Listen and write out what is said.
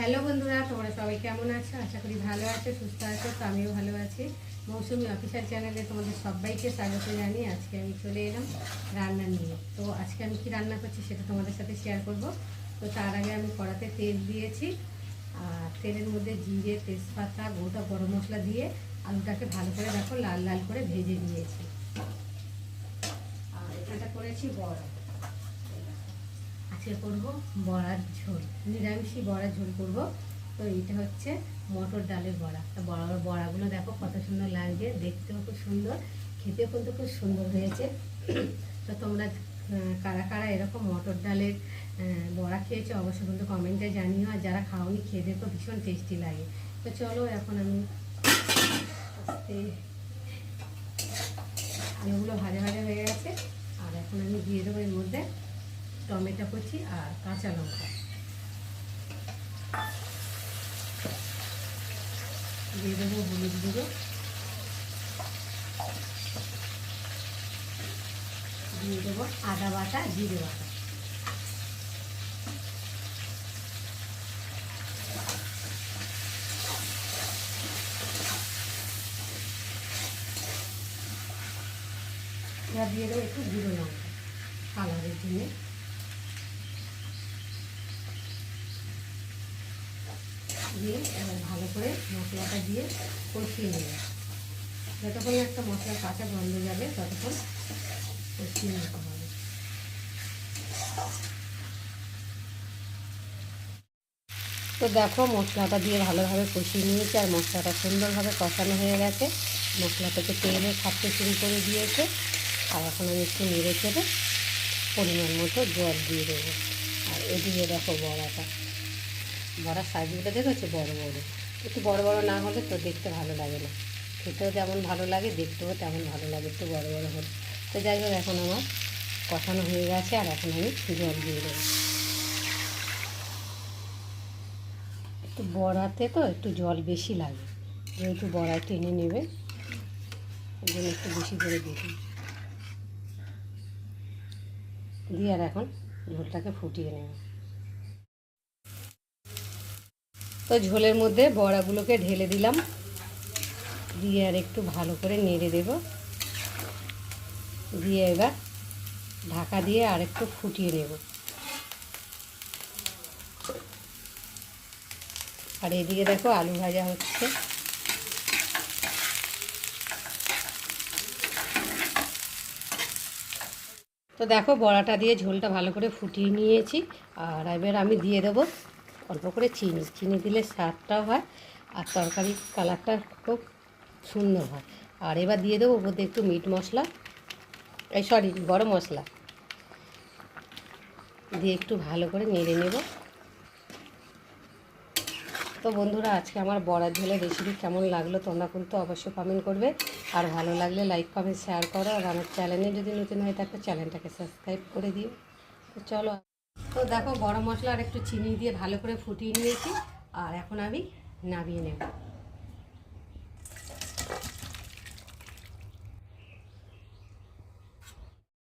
Hello বন্ধুরা, তোমরা সবাই কেমন আছো? আশা করি ভালো আছো, সুস্থ আছো। তো আমিও ভালো আছি। মৌসুমি অফিসিয়াল চ্যানেলে তোমাদের সবাইকে স্বাগত জানিয়ে আজকে আমি চলে এলাম রান্না নিয়ে। তো আজকে আমি কি রান্না করছি সেটা তোমাদের সাথে শেয়ার করব। তো তার আগে আমি কড়াতে তেল দিয়েছি, আর তেলের মধ্যে জিরে, তেজপাতা, গোটা গরম মশলা দিয়ে আলুটাকে ভালো করে দেখো লাল লাল করে ভেজে নিয়েছি। আর এখানটা করেছি বড়া। আজকে করবো বড়ার ঝোল, নিরামিষি বড়ার ঝোল করব। তো এইটা হচ্ছে মটর ডালের বড়া। তো বড়াগুলো দেখো কত সুন্দর লাগছে, দেখতেও খুব সুন্দর, খেতেও কিন্তু খুব সুন্দর হয়েছে। তো তোমরা কারা কারা এরকম মটর ডালের বড়া খেয়েছো অবশ্যই কিন্তু কমেন্টে জানিও, আর যারা খাওনি খেয়ে দেখো, ভীষণ টেস্টি লাগে। তো চলো এখন আমি আলুগুলো ভাজা ভাজা হয়ে গেছে, আর এখন আমি দিয়ে দেবো এর মধ্যে টমেটো কুচি আর কাঁচা লঙ্কা দিয়ে দেবো, হলুদ গুঁড়ো দিয়ে দেবো, আদা বাটা, জিরে বাটা। এবার দিয়ে দেবো একটু গুঁড়ো লঙ্কা কালারের জন্য। দিয়ে এবার ভালো করে মশলাটা দিয়ে কষিয়ে নেব, যতক্ষণ একটা মশলার কাঁচা গন্ধ যাবে ততক্ষণ কষিয়ে নিতে হবে। তো দেখো মশলাটা দিয়ে ভালোভাবে কষিয়ে নিয়েছি, আর মশলাটা সুন্দরভাবে কষানো হয়ে গেছে, মশলা থেকে তেলে ছাড়তে শুরু করে দিয়েছে। আর এখন আমি একটু নেড়ে চেড়ে পরিমাণ মতো জল দিয়ে দেবো। আর এদিকে দেখো বড়ার সাইজগুলো দেখেছো, বড় বড়, একটু বড় বড় না হলে তো দেখতে ভালো লাগে না, খেতেও যেমন ভালো লাগে দেখতেও তেমন ভালো লাগে একটু বড় বড় হলে। তো যাই হোক, এখন আমার কষানো হয়ে গেছে, আর এখন আমি জল দিয়ে দেবো। একটু বড়াতে তো একটু জল বেশি লাগে, যেহেতু বড়া টেনে নেবে ওই জন্য একটু বেশি করে দিয়ে আর এখন ঝোলটাকে ফুটিয়ে নেব। তো ঝোলের মধ্যে বড়াগুলোকে ঢেলে দিলাম, দিয়ে আর একটু ভালো করে নেড়ে দেব, দিয়ে এবার ঢাকা দিয়ে আর একটু ফুটিয়ে নেব। আর এদিকে দেখো আলু ভাজা হচ্ছে। তো দেখো বড়াটা দিয়ে ঝোলটা ভালো করে ফুটিয়ে নিয়েছি, আর এবার আমি দিয়ে দেবো অল্প করে চিনি দিলে স্বাদটাও হয়, আর তরকারির কালারটা খুব সুন্দর হয়। আর এবার দিয়ে দেবো ওপর দিয়ে একটু মিট মশলা, গরম মশলা দিয়ে একটু ভালো করে নেড়ে নেব। তো বন্ধুরা, আজকে আমার বড়ার ঝোলের রেসিপি কেমন লাগলো তোমরা কিন্তু অবশ্যই কমেন্ট করবে, আর ভালো লাগলে লাইক কমেন্ট শেয়ার করো, আর আমার চ্যানেলে যদি নতুন হয়ে থাকে চ্যানেলটাকে সাবস্ক্রাইব করে দিও। তো চলো, তো দেখো গরম মশলা আর একটু চিনি দিয়ে ভালো করে ফুটিয়ে নিয়েছি, আর এখন আমি নামিয়ে নেব।